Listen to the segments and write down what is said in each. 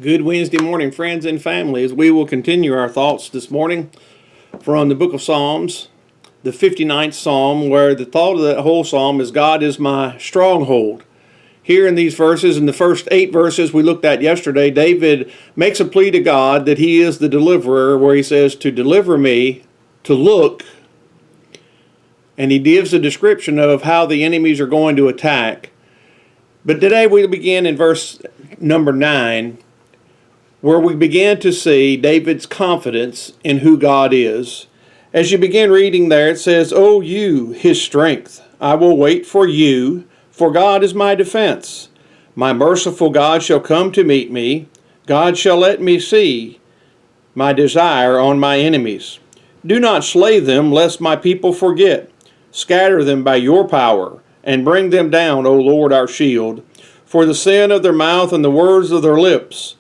Good Wednesday morning, friends and family, as we will continue our thoughts this morning from the book of Psalms, the 59th Psalm, where the thought of that whole psalm is God is my stronghold. Here in these verses, in the first 8 verses we looked at yesterday, David makes a plea to God that he is the deliverer, where he says to deliver me, to look, and he gives a description of how the enemies are going to attack. But today we begin in verse number 9, where we begin to see David's confidence in who God is. As you begin reading there, it says, "O you, his strength, I will wait for you, for God is my defense. My merciful God shall come to meet me. God shall let me see my desire on my enemies. Do not slay them, lest my people forget. Scatter them by your power, and bring them down, O Lord our shield. For the sin of their mouth and the words of their lips,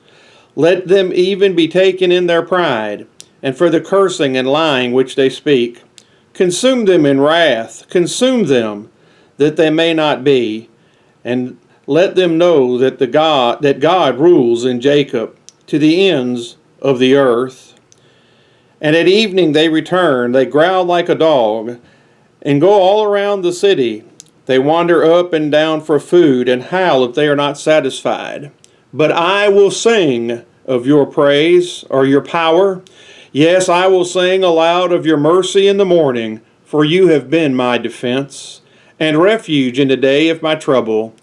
let them even be taken in their pride, and for the cursing and lying which they speak. Consume them in wrath, consume them, that they may not be, and let them know that God rules in Jacob to the ends of the earth. And at evening they return, they growl like a dog, and go all around the city. They wander up and down for food, and howl if they are not satisfied. But I will sing of your praise, or your power. Yes, I will sing aloud of your mercy in the morning, for you have been my defense and refuge in the day of my trouble.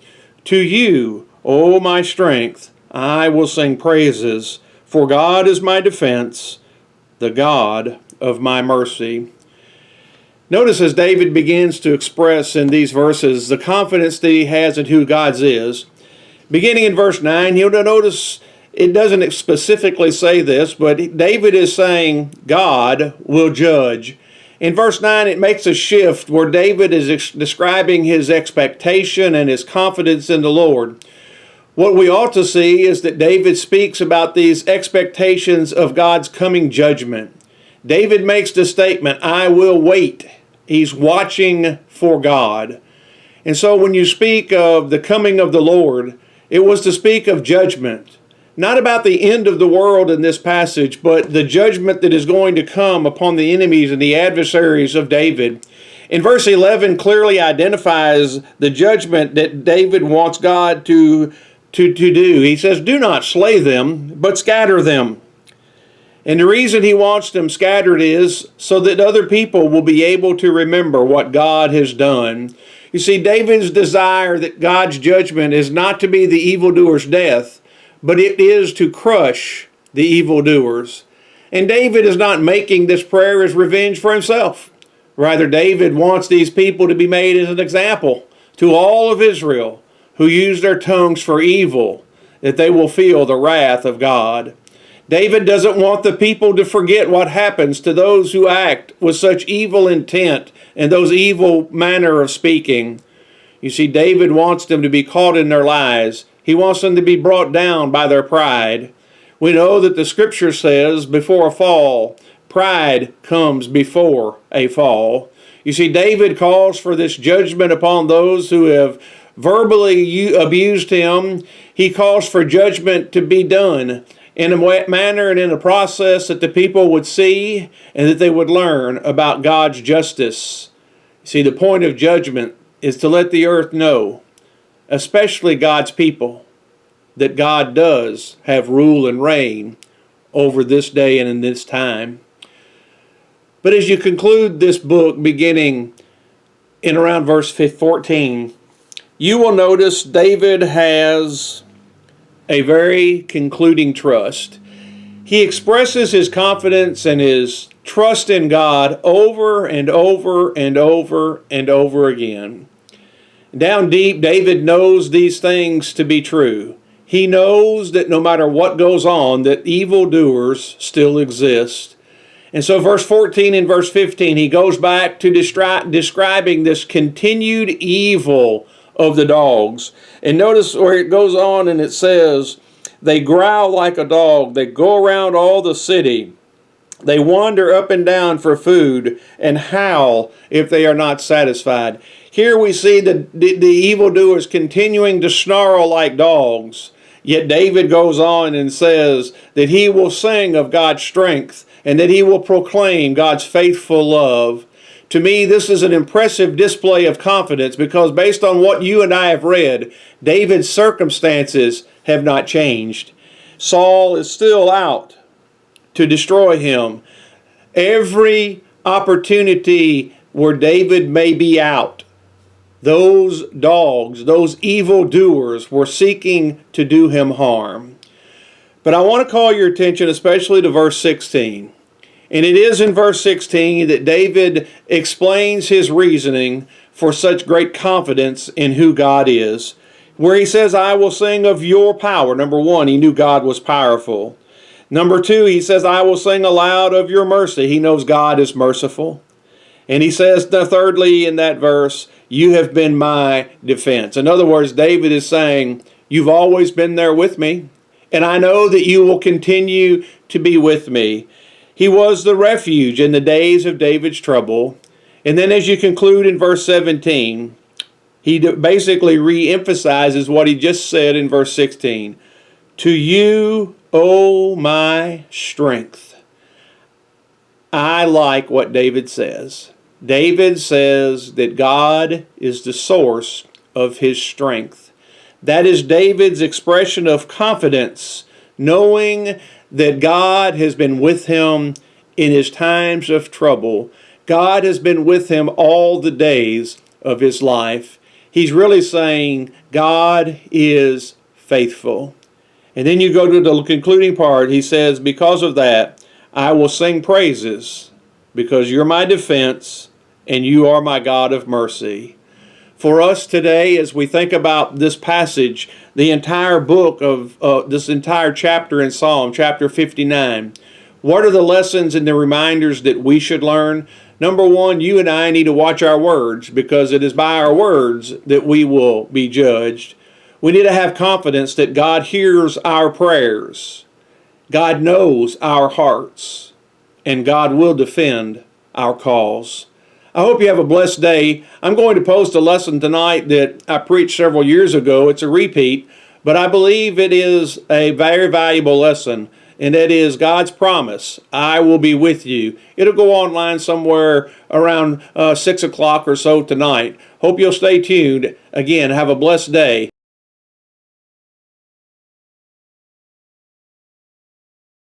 To you, O my strength, I will sing praises, for God is my defense, the God of my mercy." Notice as David begins to express in these verses the confidence that he has in who God is. Beginning in verse 9, you'll notice it doesn't specifically say this, but David is saying God will judge. In verse 9, it makes a shift where David is describing his expectation and his confidence in the Lord. What we ought to see is that David speaks about these expectations of God's coming judgment. David makes the statement, I will wait. He's watching for God. And so when you speak of the coming of the Lord, it was to speak of judgment. Not about the end of the world in this passage, but the judgment that is going to come upon the enemies and the adversaries of David. In verse 11 clearly identifies the judgment that David wants God to do. He says, do not slay them, but scatter them. And the reason he wants them scattered is so that other people will be able to remember what God has done. You see, David's desire that God's judgment is not to be the evildoer's death, but it is to crush the evildoers. And David is not making this prayer as revenge for himself. Rather, David wants these people to be made as an example to all of Israel who use their tongues for evil, that they will feel the wrath of God. David doesn't want the people to forget what happens to those who act with such evil intent and those evil manner of speaking. You see, David wants them to be caught in their lies. He wants them to be brought down by their pride. We know that the scripture says, before a fall, pride comes before a fall. You see, David calls for this judgment upon those who have verbally abused him. He calls for judgment to be done in a manner and in a process that the people would see and that they would learn about God's justice. See, the point of judgment is to let the earth know, especially God's people, that God does have rule and reign over this day and in this time. But as you conclude this book, beginning in around verse 14, you will notice David has a very concluding trust. He expresses his confidence and his trust in God over and over and over and over again. Down deep, David knows these things to be true. He knows that no matter what goes on, that evildoers still exist. And so verse 14 and verse 15, he goes back to describing this continued evil of the dogs. And notice where it goes on and it says, they growl like a dog. They go around all the city. They wander up and down for food and howl if they are not satisfied. Here we see the evildoers continuing to snarl like dogs. Yet David goes on and says that he will sing of God's strength and that he will proclaim God's faithful love. To me, this is an impressive display of confidence because based on what you and I have read, David's circumstances have not changed. Saul is still out to destroy him. Every opportunity where David may be out, those dogs, those evildoers were seeking to do him harm. But I want to call your attention especially to verse 16. And it is in verse 16 that David explains his reasoning for such great confidence in who God is, where he says, I will sing of your power. Number one, he knew God was powerful. Number two, he says, I will sing aloud of your mercy. He knows God is merciful. And he says, thirdly, in that verse, you have been my defense. In other words, David is saying, you've always been there with me, and I know that you will continue to be with me. He was the refuge in the days of David's trouble. And then as you conclude in verse 17, he basically re-emphasizes what he just said in verse 16. To you, O my strength. I like what David says. David says that God is the source of his strength. That is David's expression of confidence, knowing that God has been with him in his times of trouble. God has been with him all the days of his life. He's really saying God is faithful. And then you go to the concluding part. He says, because of that, I will sing praises, because you're my defense and you are my God of mercy. For us today, as we think about this passage, the entire book of this entire chapter in Psalm, chapter 59, what are the lessons and the reminders that we should learn? Number one, you and I need to watch our words, because it is by our words that we will be judged. We need to have confidence that God hears our prayers. God knows our hearts, and God will defend our cause. I hope you have a blessed day. I'm going to post a lesson tonight that I preached several years ago. It's a repeat, but I believe it is a very valuable lesson, and that is God's promise, I will be with you. It'll go online somewhere around 6 o'clock or so tonight. Hope you'll stay tuned. Again, have a blessed day.